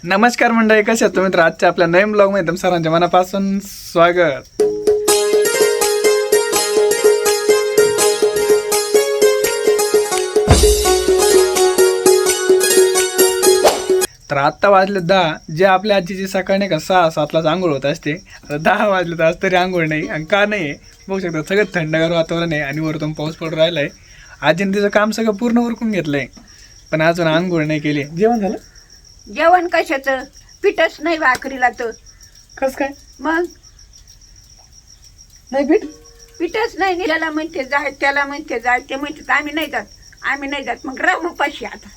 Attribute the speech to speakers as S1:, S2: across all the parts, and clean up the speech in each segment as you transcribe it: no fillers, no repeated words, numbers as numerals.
S1: नमस्कार मंडळी, कसे आहात तुम्ही? तर आजच्या आपल्या नवीन ब्लॉग मध्ये तुमचं सर्वांच्या मनापासून स्वागत. तर आत्ता वाजले 10. जे आपल्या आजीची सकाळी नाही का 6-7लाच आंघोळ होत असते, आता 10 वाजले तर आज तरी आंघोळ नाही. आणि का नाही आहे बघू शकता, सगळं थंडगार वातावरण आहे आणि वरतून पाऊस पडून राहिला आहे. आजीने तिचं काम सगळं पूर्ण उरकून घेतलंय, पण अजून आंघोळ नाही केली. जेवण झालं?
S2: जेवण कशाचं? पीठच नाही भाकरीला तर.
S1: कस काय
S2: मग
S1: नाही पीठ?
S2: पीठच नाही. त्याला म्हणते जाय, त्याला म्हणते जाय, ते म्हणते आम्ही नाही जात. मग राहू उपाशी. आता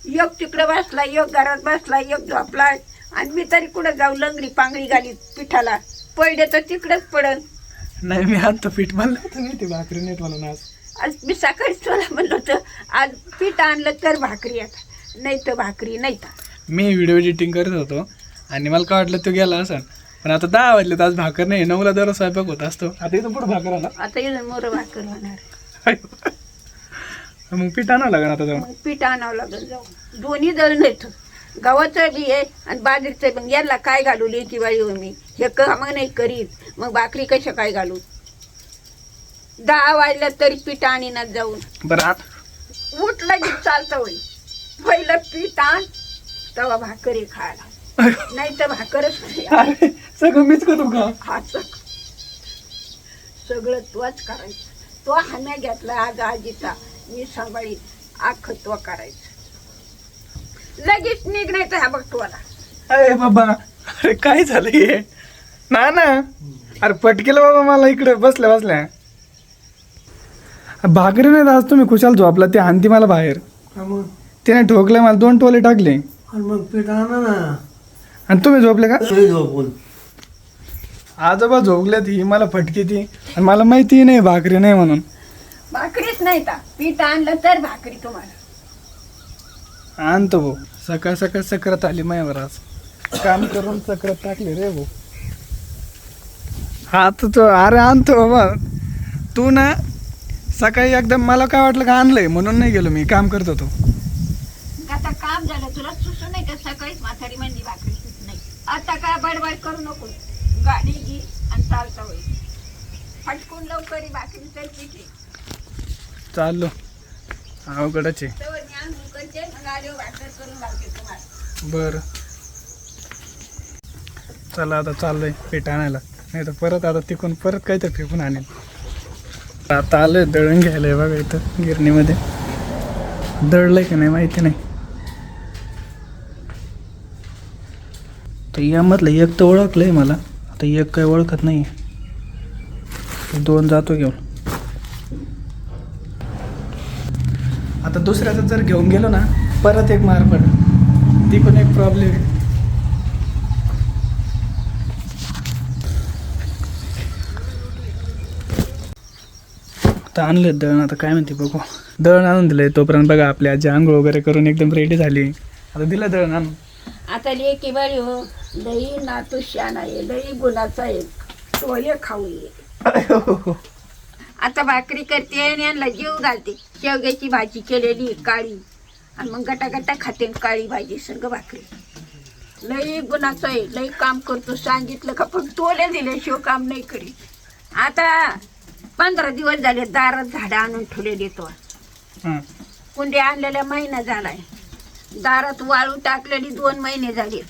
S2: योग तिकडं बसला, योग घरात बसला, योग झोपलाय, आणि मी तरी कुठं जाऊ लंगडी पांगडी घाली पिठाला. पडले तर तिकडंच पडल.
S1: नाही, मी आणतो पीठ. म्हणलं होतं मी ते भाकरी नाही म्हणून
S2: आज मी सकाळी तुला म्हणलं होतं आज पीठ आणलं तर भाकरी, आता नाही तर भाकरी नाही. तर
S1: मी व्हिडिओ एडिटिंग करत होतो आणि मला काय वाटलं तो गेला असं, पण आता 10 वाजले तर आज भाकर नाही. 9ला दररोज स्वयंपाक होत असतो. आता इथं पुढे भाकर आला.
S2: आता इथं मोर भाकर होणार.
S1: मग पीठ आणावं लागेल आता जाऊन.
S2: मग पीठ आणावं लागेल जाऊ. दोन्ही दळण येतं, गव्हाचं बी आहे आणि बाजरीचं. मग याला काय घालू लेकी बाई हो मी, हे काम नाही करीत, मग भाकरी कशा काय घालू? 10 वाजल्या तरी पीठ आणीनात जाऊन.
S1: बरं
S2: उठलं की चालतं होईल. पहिलं पीठ आण, तवा भाकरी खायला, नाही तर भाकरच नाही.
S1: अरे सगळं मीच करू का?
S2: हात सगळं तोच करायचं. तो हाम्या घेतला आज आजीचा, मी सांभाळी आख तो करायचं. लगेच निघण्याचं. हा बघ तुला.
S1: अरे बाबा, अरे काय झालं हे? ना अरे पटकेलं बाबा मला इकडे बसल्या बसल्या. भाकरी नाही आज तुम्ही खुशाल झोपला, ते हानती मला बाहेर. त्याने ठोकले मला, 2 टोले टाकले.
S3: मग पीठ आणा ना.
S1: आणि तुम्ही झोपले का?
S3: झोपून
S1: आजोबा झोपल्यात, ही मला फटकी ती. आणि मला माहिती नाही भाकरी नाही म्हणून.
S2: भाकरीच नाही तर पीठ आणलं तर भाकरी तुम्हाला
S1: आणतो भाऊ. सकाळ सकाळ सकरात आली माझ्यावर आज. काम करून सकरात टाकले रे भाऊ. हा तो अरे आणतो बाबा. तू ना सकाळी एकदम मला काय वाटलं का आणलंय म्हणून नाही गेलो, मी काम करत होतो.
S2: आता काम झालं तुला सुसू नाही का? सकाळीच म्हातारी म्हणली भाकरी सुट नाही. आता काय बडबड करू नको. गाडी घे आणि चालता होईल. फटकून लवकर भाकरी तर पिठी
S1: चाललो, अवघडच आहे.
S2: तर मी आंघोळ करते, मग आल्यावर भाकर करून घालते तुम्हाला.
S1: बरं चला, आता चाललोय पीठ आणायला, नाही तर परत आता तिकून परत काहीतरी फेकून आणेल. आता आलोय दळण घ्यायला. बघा इथं गिरणीमध्ये दळलंय का नाही माहिती नाही. तर यामधलं एक तर ओळखलंय मला, आता एक काही ओळखत नाही. 2 जातो घेऊन. आता दुसऱ्याचं जर घेऊन गेलो ना, परत एक मार पड, ती पण एक प्रॉब्लेम आहे. आता आणलं दळण, आता काय म्हणते बघू. दळण आणून दिलंय. तोपर्यंत बघा आपली आजी आंघोळ वगैरे करून एकदम रेडी झाली. आता दिलं दळण आणून.
S2: आता लेकी बाळी हो, लई नातू शान आहे, लई गुणाचा आहे, टोले खाऊ ये. आता भाकरी करते आणि यांना जीव घालते. शेवग्याची भाजी केलेली काळी, आणि मग गटागटा खाते काळी भाजी संग भाकरी. लई गुणाचं आहे, लई काम करतो. सांगितलं का पण टोले दिल्याशिवाय काम नाही करी. आता 15 दिवस झाले दारात झाडं आणून ठेवलेली. तो
S1: हां
S2: कुंड्या आणलेल्या महिना झालाय, दारात वाळू टाकलेली 2 महिने झाले,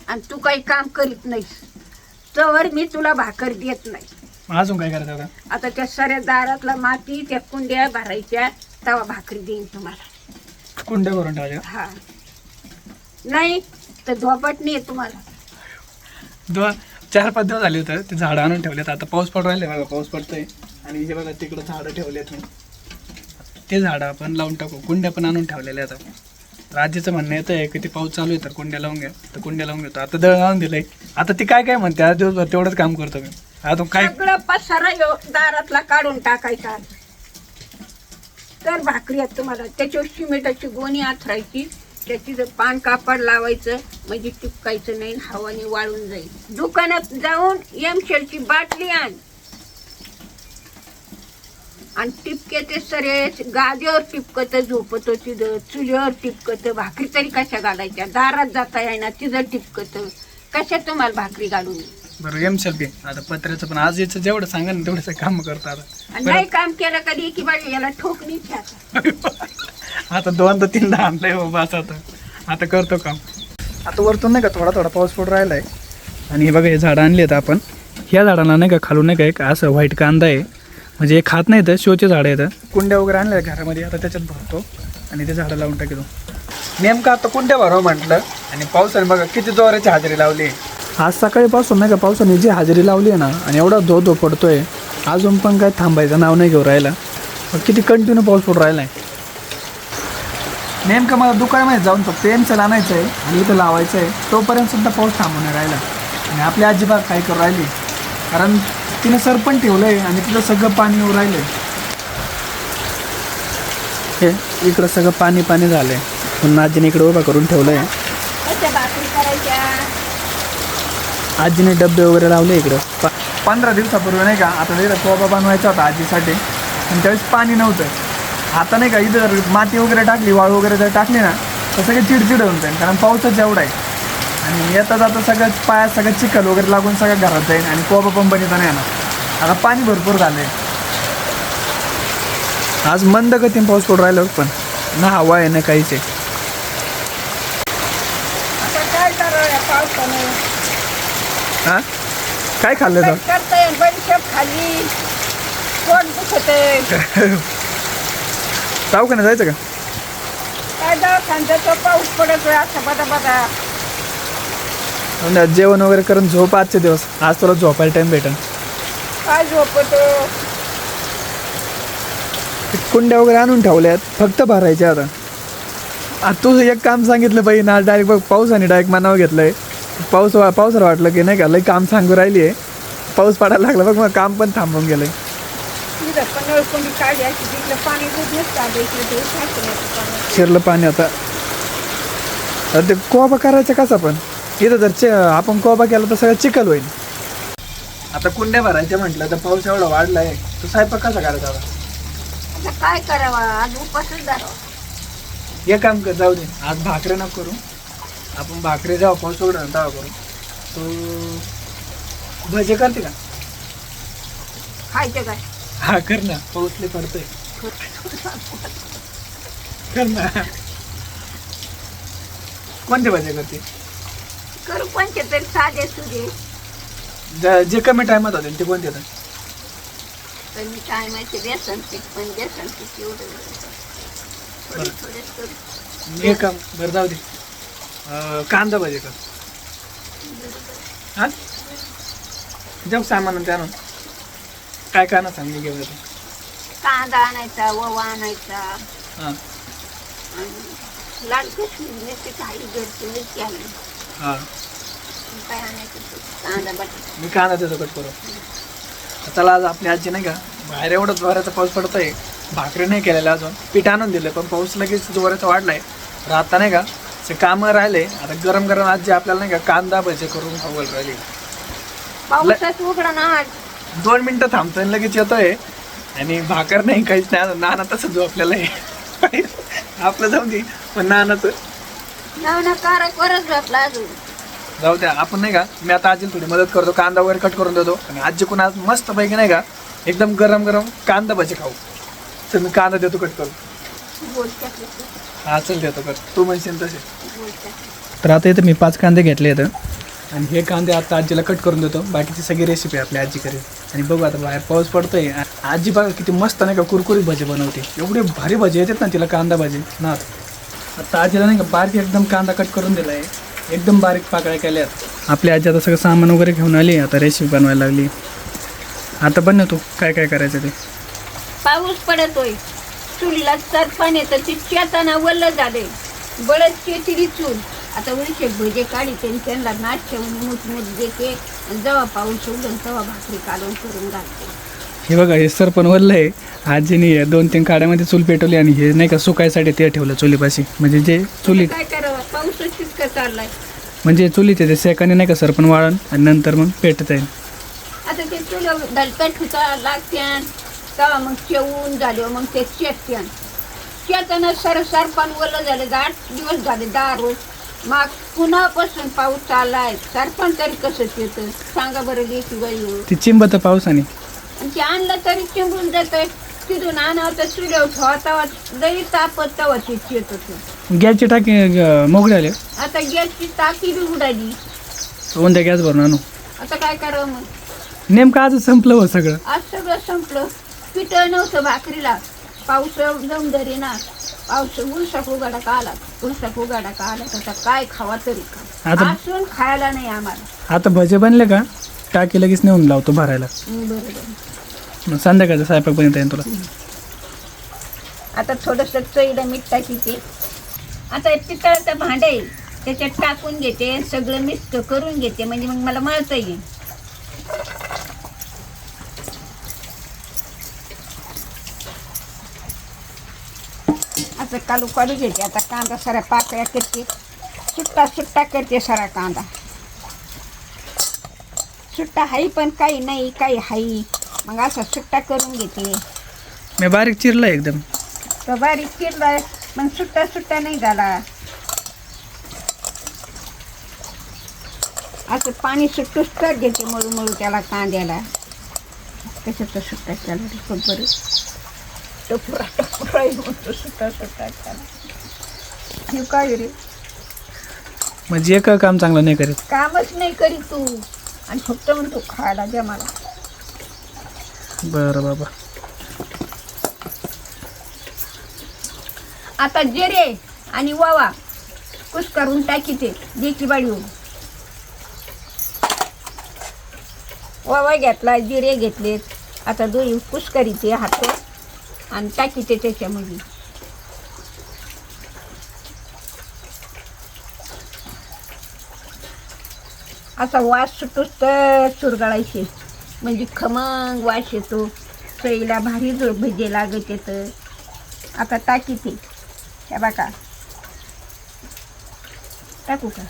S2: आणि तू काही काम करीत नाहीस. तर मी तुला भाकर देत नाही.
S1: अजून काय करायचं आता?
S2: आता त्या साऱ्या दारातला माती त्या कुंड्या भरायच्या, तवा भाकरी देईन तुम्हाला.
S1: कुंड्या भरून ठेवायच्या?
S2: हा, नाही तर झोपट नाही तुम्हाला.
S1: 4-5 दिवस झाले होते ते झाडं आणून ठेवलेत. आता पाऊस पडून राहिले बघा, पाऊस पडतोय. आणि हे बघा तिकडं झाडं ठेवलेत मी, ते झाडं आपण लावून टाकू. कुंड्या पण आणून ठेवलेल्या. आता राजेचं म्हणणं येतं आहे की ते पाऊस चालू आहे तर कुंड्या लावून घ्या, तर कुंड्या लावून घेतो. आता दळण आणून दिलंय. आता ती काय म्हणते, आज दिवसभर तेवढंच काम करतो मी. आता काय
S2: सगळं पसारा दारातला काढून टाकायचा, तर भाकरी आहेत तुम्हाला. त्याच्यावर सिमेंटाची गोणी आथरायची, त्याची जर पान कापड लावायचं, म्हणजे टिपकायचं नाही, हवाने वाळून जाईल. दुकानात जाऊन एमशेलची बाटली आण आणि टिपके ते सरे गादीवर टिपकत झोपत तिथं, चुलीवर टिपकत. भाकरी तरी कशा घालायच्या? दारात जाता येईना तिथं टिपकत. कशा तुम्हाला भाकरी घालून?
S1: बरं एमशेल आता पत्र्याचं पण आज याचं जेवढं सांगा ना तेवढं काम करतात.
S2: आणि नाही काम केलं कधी की बाई याला ठोक नाही घ्यायचा.
S1: आता 2 ते 3 आणलंय बाबा आता करतो काम. आता वरतून नाही का थोडा थोडा पाऊस पडून राहिला आहे. आणि हे बघा हे झाडं आणली आहेत आपण. ह्या झाडाला नाही का खालून नाही का एक असं व्हाईट कांदा आहे, म्हणजे हे खात नाही तर शोचे झाडं येतं. कुंड्या वगैरे आणल्या घरामध्ये, आता त्याच्यात भरतो आणि ते झाडं लावून टाकतो. नेमकं आता कुंड्या भरावं म्हटलं आणि पावसाने बघा किती जोराची हजेरी लावली. आज सकाळीपासून नाही का पावसाने जी हजेरी लावली आहे ना, आणि एवढा धो पडतोय अजून पण काय थांबायचं नाव नाही घेऊ राहिला. मग किती कंटिन्यू पाऊस पडून राहिला आहे. नेमकं मला दुकानामध्ये जाऊन फक्त एमसेल आणायचं आहे आणि इथं लावायचं आहे, तोपर्यंत सुद्धा पाऊस थांबून नाही राहिला. आणि आपली आजीबाग काय करू राहिली, कारण तिने सरपण ठेवलं आहे आणि तिथं सगळं पाणी येऊ राहिलं आहे. हे इकडं सगळं पाणी झालं आहे, पुन्हा आजीने इकडं उभा करून ठेवलं आहे.
S2: कशा भाकरी करायच्या?
S1: आजीने डबे वगैरे लावले इकडं. 15 दिवसापूर्वी नाही का आता तिथं कोबा बनवायचा होता आजीसाठी, पण त्यावेळेस पाणी नव्हतं. आता नाही का इथं जर माती वगैरे टाकली, वाळू वगैरे जर टाकली ना तर सगळं चिडचिड होऊन जाईल, कारण पावसाच एवढा आहे. आणि येता जाता सगळं पायात सगळं चिखल वगैरे लागून सगळं घरात जाईल आणि कोबा पण बनवता नाही येणार. आता पाणी भरपूर झालं आहे. आज मंद गतीने पाऊस पडून राहिला पण ना हवा आहे ना काहीच आहे.
S2: आता काय करावं या पावसाने?
S1: हां काय खाल्लं तर
S2: करता येईल, बडीशेप खाल्ली, पोट दुखतंय.
S1: दवाखान्यात जायचं का?
S2: काय दवाखान्यात पाऊस पडतोय असं बदा.
S1: जेवण वगैरे करून झोप आजचे दिवस. आज तुला झोपायला टाइम भेटेल.
S2: काय झोपतो?
S1: कुंड्या वगैरे आणून ठेवल्यात, फक्त भरायचे आता तू एक काम सांगितलं पाहिजे ना, डायरेक्ट बघ पावसाने डायरेक्ट मनावर घेतलंय. पावसाला वाटलं की नाही का लई काम सांगू राहिली आहे, पाऊस पडायला लागला बघ, मग काम पण थांबून गेलंय. शिरलं पाणी आता ते कोबा करायचं कसा पण इथं जर आपण कोबा केला तर सगळं चिखल होईल. आता कुंड्या भरायच्या म्हटलं तर पाऊस एवढा वाढलाय, तो स्वयंपाक कसा करायचा
S2: आता काय करावं? आज उपासच धरावं.
S1: हे काम कर, जाऊ दे आज भाकरी नको करू आपण. भाकरी जेव्हा पाऊस उघडा तेव्हा करू. तू भजे करते का?
S2: खायचं काय?
S1: हा कर ना, पाऊसले पडतोय कर ना. कोणते भजे करते?
S2: करू कोणते तरी साधे सुधे.
S1: जे कमी टायमात होते ते कोणते होते?
S2: तर मी काय माहिती बेसन पीठ, पण बेसन पीठ एवढं थोडेच करू.
S1: हे काम बरं जाऊ दे. कांदा भजे कर. हां जेव्हा सामान ते आणून काय काय ना सांग मी घेऊन येतो.
S2: कांदा आणायचा, ओवा आणायचा,
S1: हां
S2: लाल कश्मीर मिरची काही घरची मिरची आणली.
S1: हां
S2: काय आणायचं? कांदा बटाटा.
S1: मी कांदा देतो कट करू. चला आज आपली आजी नाही का बाहेर एवढं जोराचा पाऊस पडतोय, भाकरी नाही केलेलं अजून, पीठ आणून दिलं पण पाऊस लगेच जोराचा वाढलाय. तर आता नाही का ते कामं राहिले, आता गरम गरम आजी आपल्याला नाही का कांदा भजे करून खाऊ राहिली.
S2: पाऊसच उघडा ना.
S1: 2 मिनिटं थांबतोय लगेच येतोय आणि भाकर नाही काहीच नाही. नाना तसं झोपलेलं आहे आपलं जाऊ दे, पण नानाचं
S2: नाना कारक वरच भेटला अजून.
S1: जाऊ द्या आपण नाही का. मी आता आजीला थोडी मदत करतो, कांदा वगैरे कट करून देतो आणि आजी कोण आज मस्त पैकी नाही का एकदम गरम गरम कांदा भजी खाऊ. तर मी कांदा देतो कट करून. हा चल देतो कर, तू म्हणशील तसे. तर आता इथं मी 5 कांदे घेतले आहेत आणि हे कांदे आता आजीला कट करून देतो. बाकीची सगळी रेसिपी आपली आजी करेल. आणि बघू आता बाहेर पाऊस पडतोय, आजी बघा किती मस्त नाही का कुरकुरीत भजी बनवते. एवढे भारी भजी येतात ना तिला, कांदा भाजी ना. आता आजीला नाही का बारीक एकदम कांदा कट करून दिला आहे, एकदम बारीक पाकळ्या केल्यात. आपली आजी आता सगळं सामान वगैरे घेऊन आली, आता रेसिपी बनवायला लागली. आता बन ना तू काय काय करायचं ते.
S2: पाऊस पडतोय, चुलीला सरपण येतं, ती चेताना वल्ल झाले, बळच चेतिरी चूल. आता उलटे भजे काढी त्यांना नाच ठेवून मूठ देते, जेव्हा पाऊस उडून तेव्हा भाकरी काढून करून घालते.
S1: हे बघा हे सरपण वल्ल आहे. आजीने 2-3 काड्यामध्ये चूल पेटवली आणि हे नाही का सुकायसाठी ते ठेवलं चुलीपाशी. म्हणजे जे चुलीत
S2: काय करावं, पाऊसच तितकं चाललाय.
S1: म्हणजे चुलीचे ते सेकाने नाही का सरपण वाळण आणि नंतर मग पेटत आहे.
S2: आता ते चुल पेटूचा लागते, तेव्हा मग शेवून झाले मग ते शेतन शेतानं सरपण ओलं झालं 8 दिवस झाले 10 रोज मग पुन्हापासून पाऊस चाललाय सरपण तरी कसं येतं सांगा बरं लेकी बाई हो.
S1: ती चिंबत पावसाने
S2: आणि ते आणलं तरी चिंबून जातंय तिथून आणावं तर चुल्यावर ठेवा तेव्हा लई तापत तेव्हा ते येत होतं.
S1: गॅसची टाकी मोकळे आले
S2: आता गॅसची टाकी बी उडाली.
S1: उद्या गॅस भरून आणू.
S2: आता काय करावं मग
S1: नेमकं आज संपलं हो सगळं.
S2: आज सगळं संपलं. पिठं नव्हतं भाकरीला पाऊस जम धरी ना पाऊस उलसाक उघाडा का आला आता काय खावा तरी का
S1: आता
S2: असून खायला नाही आम्हाला.
S1: आता भजे बनले का टाकी लगेच नेऊन लावतो भरायला.
S2: बरोबर.
S1: मग संध्याकाळचा स्वयंपाक बनवता येईल तुला.
S2: आता थोडंसं चईला मीठ टाकीते. आता पितळाचं भांडं आहे त्याच्यात टाकून घेते सगळं मिक्स करून घेते म्हणजे मग मला मळता येईल. असं काढू घेते. आता कांदा सारा पाकळ्या करते सुट्टा करते सारा कांदा सुट्टा हाई पण काही नाही काही हाई मग असा सुट्टा करून घेते.
S1: मी बारीक चिरला एकदम.
S2: तो बारीक चिरला मग सुट्टा नाही झाला. असं पाणी सुट्टूच तर घेते मळू त्याला कांद्याला कशाचा सुट्टा केला बरं टपुरा म्हणतो सुट्टा केला. हे काय रे
S1: म्हणजे एक काम चांगलं नाही करीत.
S2: कामच नाही करीत तू आणि फक्त म्हणतो खायला द्या मला.
S1: बरं बाबा.
S2: आता जिरे आणि वावा कुस्करून टाकीते देकी बाडी वावा घेतला जिरे घेतलेत आता दोन्ही कुस्करीचे हात आणि टाकीते त्याच्यामध्ये. असा वास सुटूच तर चुरगाळायचे म्हणजे खमंग वास येतो. चईला भारी भजे लागत येतं. आता टाकीते हे बघा टाकू का.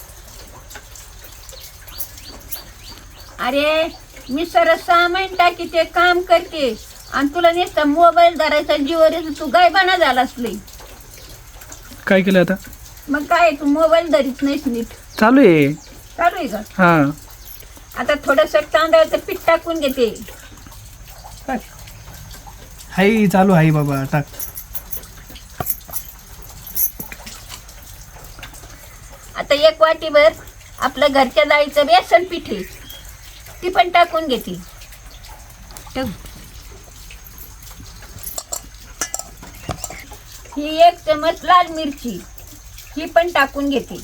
S2: अरे मी सर सामान टाकीते काम करते आणि तुला नुसतं मोबाईल धरायचा जीवर येतो. तू गायबाना झालास लई.
S1: काय केलं आता.
S2: मग काय तू मोबाईल धरीत नाहीस नीट.
S1: चालू आहे
S2: का
S1: हा.
S2: आता थोडंसं तांदळाचं पीठ टाकून घेते.
S1: हाय चालू आहे बाबा टाक.
S2: आता 1 वाटीभर आपलं घरच्या डाळीचं बेसन पीठ आहे ती पण टाकून घेते. ही 1 चमच लाल मिरची ही पण टाकून घेते.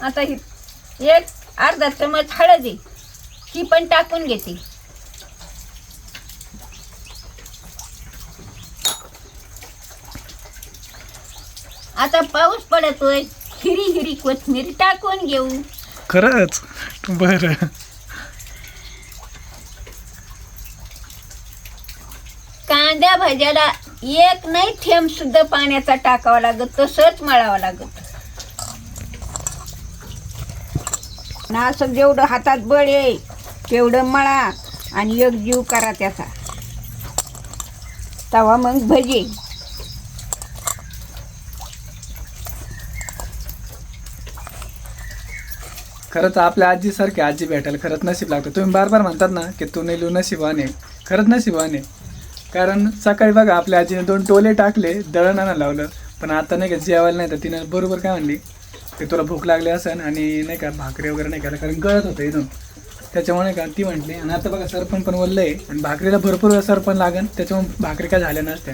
S2: आता ही 1 अर्धा चमच हळद आहे ही पण टाकून घेते. आता पाऊस पडतोय हिरी कोथिंबीर टाकून घेऊ.
S1: खरंच बरं.
S2: कांद्या भाज्याला 1 नाही थेंब सुद्धा पाण्याचा टाकावा लागत तसंच मळावं लागत. ना असं जेवढं हातात बळ आहे तेवढं मळा आणि एकजीव करा त्याचा तवा मग भजे.
S1: खरंच आपल्या आजीसारखी आजी भेटायला खरंच नशीब लागतं. तुम्ही बार म्हणतात ना की तू नेलू नशिबाने. खरंच नशिबाने. कारण सकाळी बघा आपल्या आजीने 2 टोले टाकले दळण आणायला लावलं पण आता नाही का जेवायला नाही तर तिनं बरोबर काय म्हणली की तुला भूक लागली असेल आणि नाही का भाकरी वगैरे नाही केलं कारण गळत होतं इथून त्याच्यामुळे नाही का ती म्हटली. आणि आता बघा सरपण पण वल्लं आहे आणि भाकरीला भरपूर वेळा सरपण लागन त्याच्यामुळे भाकरी काय झाल्या नसत्या.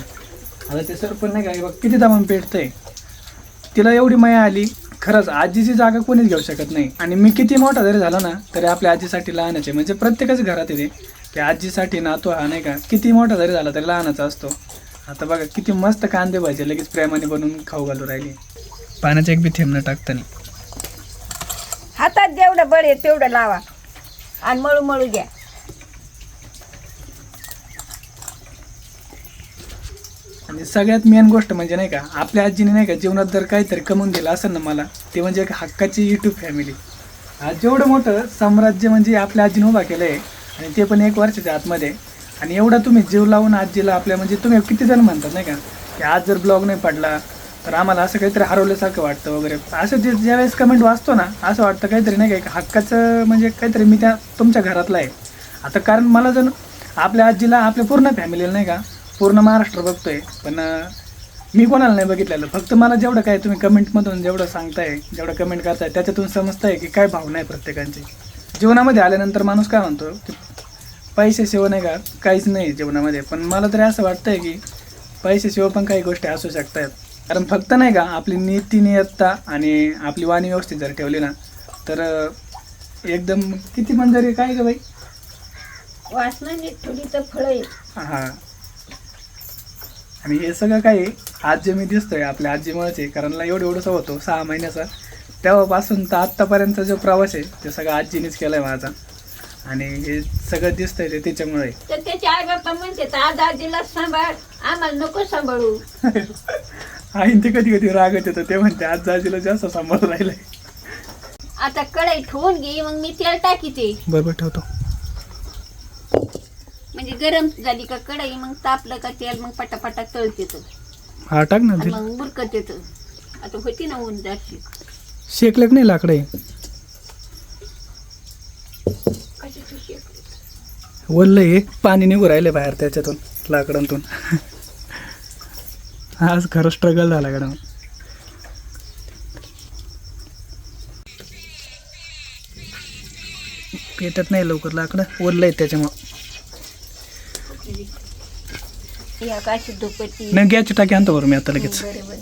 S1: आता ते सरपण नाही का बघ किती दामन पेटतंय. तिला एवढी माया आली. खरंच आजीची जागा कोणीच घेऊ शकत नाही. आणि मी किती मोठा जरी झाला ना तरी आपल्या आजीसाठी लहानच आहे. म्हणजे प्रत्येकाच घरात येते की आजीसाठी नातू हा नाही का किती मोठा जरी झाला तरी लहानाचा असतो. आता बघा किती मस्त कांदे भाजी लगेच प्रेमाने बनवून खाऊ घालू राहिली. पाण्याचं एक बी थेंब न टाकताना
S2: हातात जेवढं बळ आहे तेवढं लावा आणि मळू घ्या.
S1: आणि सगळ्यात मेन गोष्ट म्हणजे नाही का आपल्या आजीने नाही का जीवनात जर काहीतरी कमवून दिलं असेल ना मला ते म्हणजे एक हक्काची यूट्यूब फॅमिली. जेवढं मोठं साम्राज्य म्हणजे आपल्या आजीने उभा केलं आहे आणि ते पण 1 वर्षाच्या आतमध्ये. आणि एवढा तुम्ही जीव लावून आजीला आपल्या म्हणजे तुम्ही किती जण म्हणतात नाही का की आज जर ब्लॉग नाही पडला तर आम्हाला असं काहीतरी हरवल्यासारखं वाटतं वगैरे. असं जे ज्यावेळेस कमेंट वाचतो ना असं वाटतं काहीतरी नाही का एक हक्काचं म्हणजे काहीतरी मी त्या तुमच्या घरातला आहे. आता कारण मला जर आपल्या आजीला आपल्या पूर्ण फॅमिलीला नाही का पूर्ण महाराष्ट्र बघतोय पण मी कोणाला नाही बघितलेलं. फक्त मला जेवढं काय तुम्ही कमेंटमधून जेवढं सांगताय जेवढं कमेंट करताय त्याच्यातून समजताय की काय भावना आहे प्रत्येकांची. जीवनामध्ये आल्यानंतर माणूस काय म्हणतो की पैशाशिवाय नाही का काहीच नाही जीवनामध्ये. पण मला तरी असं वाटतंय की पैशाशिवाय पण काही गोष्टी असू शकतात. कारण फक्त नाही का आपली नीतिनियतता आणि आपली वाणी व्यवस्थित जर ठेवली ना तर एकदम किती मंजरी काय ग बाई
S2: वासनाने थोडी तर फळं आहे.
S1: हां. आणि हे सगळं काही आज जे मी दिसतोय आपल्या आजीमुळेच आहे. कारण एवढंसं होतो 6 महिन्याचा तेव्हापासून तर आत्तापर्यंतचा जो प्रवास आहे ते सगळं आजीनेच केला आहे माझा. आणि हे सगळं दिसतंय ते तिच्यामुळे.
S2: तर त्याचे आई बाप्पा म्हणते आज आजीला सांभाळ आम्हाला नको सांभाळू.
S1: आईन ते कधी कधी रागत येतं ते म्हणते आज आजीला जास्त सांभाळून राहिलंय.
S2: आता कढई ठेवून घे मग मी तेल टाकीते.
S1: बरोबर ठेवतो.
S2: म्हणजे गरम झाली का कढई मग तापलं का तेल मग पटापटा तळते तर
S1: हा टाक ना ते.
S2: मग बुरकत येतं. आता होती ना ऊन जास्त
S1: शेकले नाही लाकडे
S2: कशाची शेकली.
S1: वल्ल हे पाणी निघू राहिले बाहेर त्याच्यातून लाकडांतून. आज खरं स्ट्रगल झाला गड्या. पेटत नाही लवकर लाकडं ओरलं आहे त्याच्यामुळं.
S2: या काशी दुपट्टी
S1: नाही गॅसची टाकी आणतो बरं मी आता लगेच.
S2: बरोबर.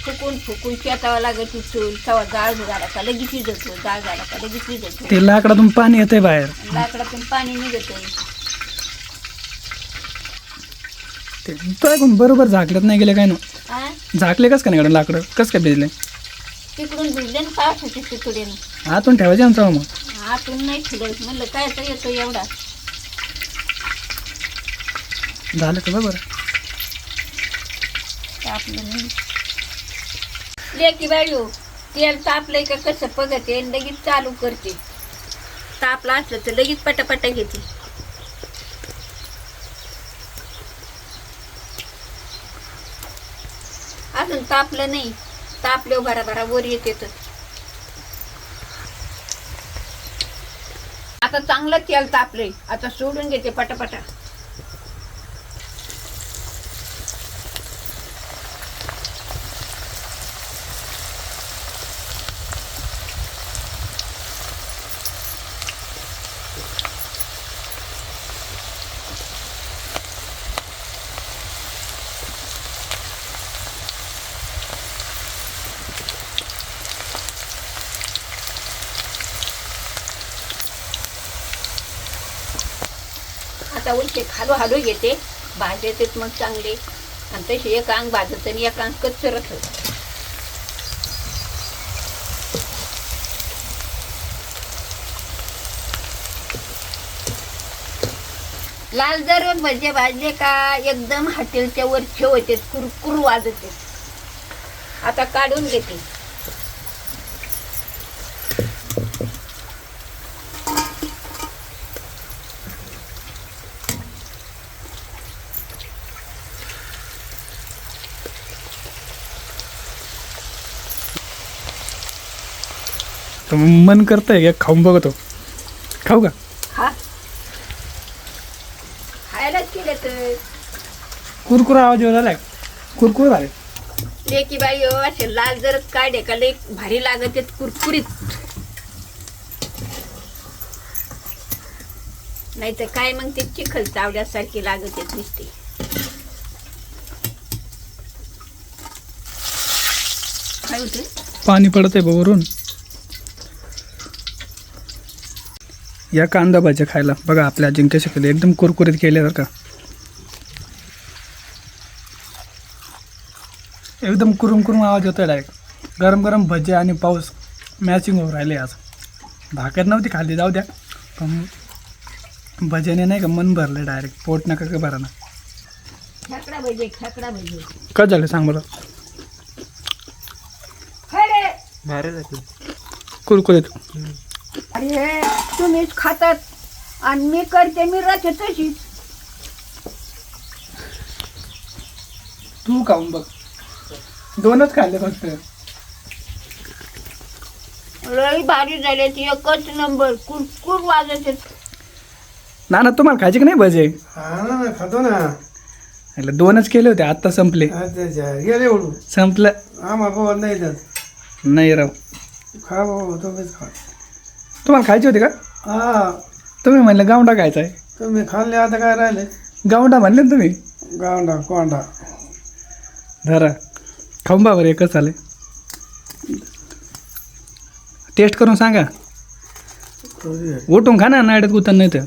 S2: फुकून फुकून शेतावं लागत चूल तवा जाळ झाला का लगेच विजतो. जाळ झाला का लगेच विजतो.
S1: ते लाकडातून पाणी येतंय बाहेर.
S2: लाकडातून पाणी निघत
S1: ते तो ऐकून बरोबर झाकल्यात नाही गेले काय ना झाकले कस का नाही लाकडं कस काय भिजले
S2: तिकडून भिजले ना पावसाच्या तिकडेनं.
S1: आतून ठेवायचे आमचा मग
S2: आतून नाही ठेवलं म्हणलं काय तर येतो एवढा.
S1: झालं का बरोबर.
S2: तापलं नाही लेकी बाळू तेल तापलंय का कसं बघते लगेच चालू करते. तापला असलं तर लगेच पटापटा घेते. अजून तापलं नाही. तापले भराभरा वर येते तर आता चांगलं तेल तापलंय. आता सोडून घेते पटापटा. आता उलटे हळू घेते भाजायचे मग चांगले. आणि तसे एक अंग भाजत आणि एक अंग कच्चं रथत. लाल जर भजे भाजले का एकदम हॉटेलच्या वर ठेवते कुरकुर वाजते. आता काढून घेते.
S1: तर मन करतंय का खाऊन बघतो. खाऊ का.
S2: हा खायलाच केलं तर
S1: कुरकुर आवाज येऊ झालाय. कुरकुर झाले
S2: लेकी बाई असे लाल जर काढे का लई भारी लागत कुरकुरीत. नाही तर काय मग ते चिखल चावड्यासारखी लागत येत नुसती. काय होते
S1: पाणी पडतंय वरून. या कांदा भाज्या खायला बघा आपल्या आजीने कसे केले एकदम कुरकुरीत केले बरं का. एकदम कुरुम कुरुम आवाज होतोय डायरेक्ट. गरम गरम भजे आणि पाऊस मॅचिंग होऊन राहिले. आज भाकर नव्हती खाल्ली जाऊ द्या पण भज्याने नाही का मन भरलं डायरेक्ट. पोट नका का भरा ना.
S2: खेकडा भजे
S1: काय झालं सांग मला.
S2: खरे
S1: कुरकुरीत.
S2: अरे हे तुम्हीच खातात आणि मी करते, मी राहते तशीच.
S1: तू खाऊन बघ. 2च खाल्ले फक्त.
S2: लई भारी झाले ती, एकच नंबर. कुरकुर वाजत आहेत.
S1: ना तुम्हाला खायचे की नाही भजे?
S3: हा ना खातो ना.
S1: 2च केले होते, आता संपले.
S3: अच्छा गेले ओढू.
S1: संपलं
S3: आम्हा बाबा नाही जात.
S1: नाही राव.
S3: खा बाबा तुम्हीच खा.
S1: तुम्हाला खायचे होते का?
S3: हा
S1: तुम्ही म्हणलं गावंडा खायचा आहे.
S3: तुम्ही खाल्ले आता काय राहिले.
S1: गावंडा म्हणले ना तुम्ही.
S3: गावंडा कोंडा.
S1: धरा खाऊन बा बरं. एकच चालेल. टेस्ट करून सांगा. उठून खा ना, नाड्यात गुतन नाही तर.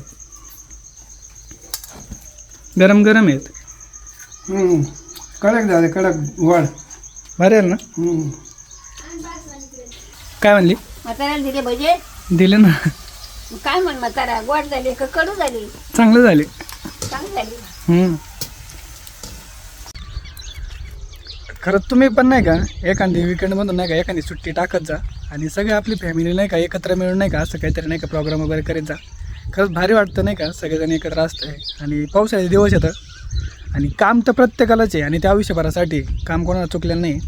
S1: गरम गरम आहेत.
S3: कडक झाले कडक वाढ.
S1: भारी आहे ना. काय म्हणली?
S2: म्हाताऱ्याला दिले भजे.
S1: दिले ना.
S2: काय म्हण म्हातारा, गोड झाले का कडू झाले?
S1: चांगलं झाले.
S2: चांगली झाली.
S1: खरंच तुम्ही पण नाही का एखादी विकेंडमधून नाही का एखादी सुट्टी टाकत जा आणि सगळे आपली फॅमिली नाही का एकत्र मिळून नाही का असं काहीतरी नाही का प्रोग्राम वगैरे करीत जा. खरंच भारी वाटतं नाही का, सगळेजण एकत्र असतं आहे. आणि पावसाळ्याचे दिवस येतं आणि काम तर प्रत्येकालाच आहे आणि त्या आयुष्यभरासाठी काम कोणाला चुकलेलं नाही.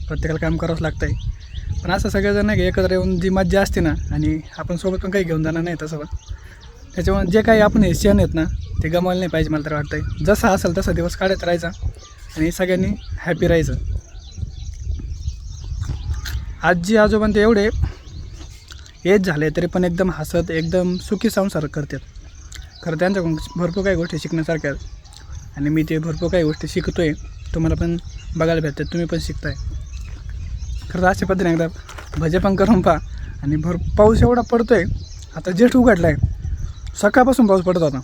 S1: प्रत्येकाला काम करावंच लागतं आहे. पण असं सगळेजण नाही का एकत्र येऊन जी मज्जा असते ना, आणि आपण सोबत पण काही घेऊन जाणार नाही तसं पण. त्याच्यामुळे जे काही आपण हे क्षण आहेत ना ते गमावलं नाही पाहिजे. मला तर वाटतं आहे जसं असेल तसा दिवस काढत राहायचा आणि सगळ्यांनी हॅपी राहायचं. आजी आजोबा ते एवढे एज झाले तरी पण एकदम हसत एकदम सुखी संसार करतात. खरं त्यांच्याकडून भरपूर काही गोष्टी शिकण्यासारख्या आहेत आणि मी ते भरपूर काही गोष्टी शिकतो आहे. तुम्हाला पण बघायला भेटतात, तुम्ही पण शिकताय. खरं अशा पद्धतीने एकदा भजे पण करून पहा. आणि पाऊस एवढा पडतो आहे. आता जेठ उघडला आहे, सकाळपासून पाऊस पडत होता.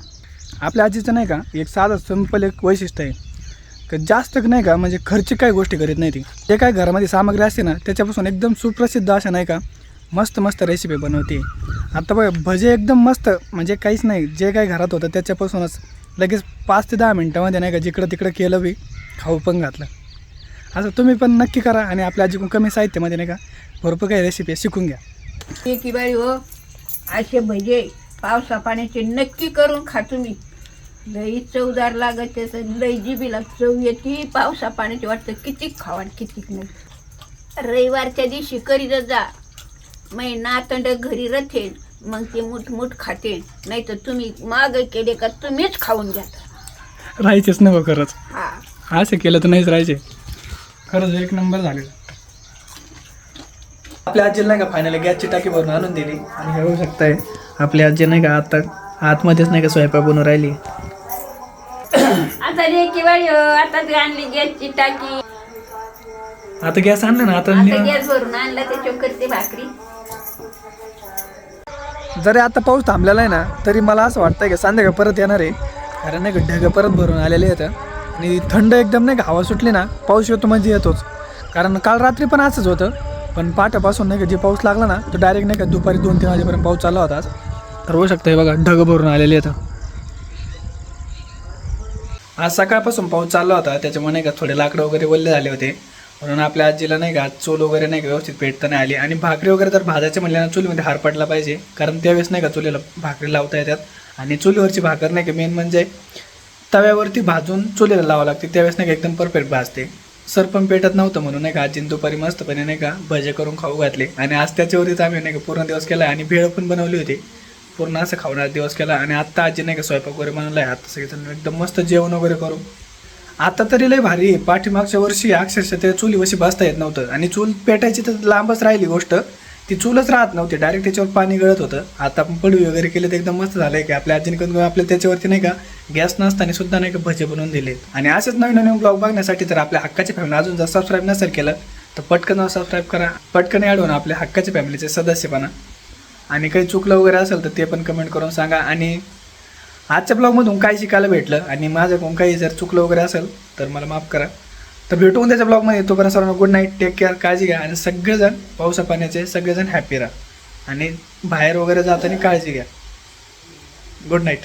S1: आपल्या आजीचं नाही का एक साधं सिंपल एक वैशिष्ट्य आहे की जास्त नाही का म्हणजे खर्चिक काही गोष्टी करीत नाही ती. जे काय घरामध्ये सामग्री असते ना त्याच्यापासून एकदम सुप्रसिद्ध अशा नाही का मस्त मस्त रेसिपी बनवते. आता बघा भजे एकदम मस्त, म्हणजे काहीच नाही, जे काही घरात होतं त्याच्यापासूनच लगेच 5 ते 10 मिनटामध्ये नाही का जिकडं तिकडं केलं बी, खाऊ पण घातलं. असं तुम्ही पण नक्की करा आणि आपल्या आजीकडून कमी साहित्यामध्ये नाही का भरपूर काही रेसिपी शिकून घ्या.
S2: की बाई हो, असे भजे पावसा पाण्याचे नक्की करून खा तुम्ही. लई चवदार लागत, लई जिबीला चव येते. पावसा पाण्याचे वाटतं किती खावा कितीक नाही. रविवारच्या दिवशी करीत जा, मै नातंड घरी रथेल, मग ते मुठ खाते. नाही तर तुम्ही माग केले का तुम्हीच खाऊन घ्या.
S1: राहायचेच नको खरंच.
S2: हा
S1: असं केलं तर नाहीच राहायचे. खरंच एक नंबर झाले. आपल्या आजीला नाही का फायनली गॅसची टाकी भरून आणून दिली आणि हे बघू शकताय आपली आजी नाही का आता आतमध्येच नाही का स्वयंपाक बनवून राहिली.
S2: आता लेकी बाई हो, आता आणली गॅसची टाकी.
S1: आता गॅस आणला ना, आता
S2: गॅस भरून आणला, त्याच्यावर करते भाकरी.
S1: जरी आता पाऊस थांबलेला आहे ना तरी मला असं वाटतंय की संध्याकाळी परत येणार आहे. कारण नाही का ढगं परत भरून आलेले आहेत आणि थंड एकदम नाही का हवा सुटली ना पाऊस येतो म्हणजे येतोच. कारण काल रात्री पण असंच होतं, पण पाटापासून नाही का जे पाऊस लागला ना तो डायरेक्ट नाही का दुपारी 2-3 वाजेपर्यंत पाऊस चालला होता. तर होऊ शकतं हे बघा ढगं भरून आलेले आहेत. आज सकाळपासून पाऊस चालला होता त्याच्यामुळे नाही का थोडे लाकडं वगैरे ओले झाले होते. म्हणून आपल्या आजीला नाही का चूल वगैरे नाही का व्यवस्थित पेटता नाही आली. आणि भाकरी वगैरे जर भाजायचे म्हणल्यानं चुलीमध्ये हार पडला पाहिजे, कारण त्यावेळेस नाही का चुलीला भाकरी लावता येतात. आणि चुलीवरची भाकर नाही का मेन म्हणजे तव्यावरती भाजून चुलीला लावावं लागते, त्यावेळेस नाही का एकदम परफेक्ट भाजते. सर पण पेटत नव्हतं म्हणून नाही का आजीने दुपारी मस्तपणे नाही का भजे करून खाऊ घातले. आणि आज त्याच्यावरतीच आम्ही नाही का पूर्ण दिवस केला आणि भेळ पण बनवली होती. पूर्ण असं खावणार दिवस केला. आणि आत्ता आजी नाही का स्वयंपाक वगैरे बनवला आहे. आता सगळेजण एकदम मस्त जेवण वगैरे करू. आता तरी लय भारी आहे. पाठीमागच्या वर्षी अक्षरशः ते चुलीवशी बसता येत नव्हतं आणि चूल पेटायची तर लांबच राहिली गोष्ट, ती चूलच राहत नव्हती, डायरेक्ट त्याच्यावर पाणी गळत होतं. आता आपण पडवी वगैरे केले तर एकदम मस्त झालं आहे की आपल्या आजीने करून आपल्या त्याच्यावरती नाही का गॅस नसताना सुद्धा नाही का भजे बनवून दिले. आणि असेच नवीन नवीन ब्लॉग बघण्यासाठी तर आपल्या हक्काच्या फॅमिली अजून जर सबस्क्राईब नसेल केलं तर पटकन सबस्क्राईब करा, पटकन ॲड होणं आपल्या हक्काच्या फॅमिलीचे सदस्यपणा. आणि काही चुकलं वगैरे असेल तर ते पण कमेंट करून सांगा. आणि आजच्या ब्लॉगमधून काय शिकायला भेटलं आणि माझ्याकडून काही जर चुकलं वगैरे असेल तर मला माफ करा. तर भेटून त्याच्या ब्लॉगमध्ये. तोपर्यंत सर्वांना गुड नाईट, टेक केअर, काळजी घ्या. आणि सगळेजण पावसा पाण्याचे सगळेजण हॅपी राहा आणि बाहेर वगैरे जाताना काळजी घ्या. Good night.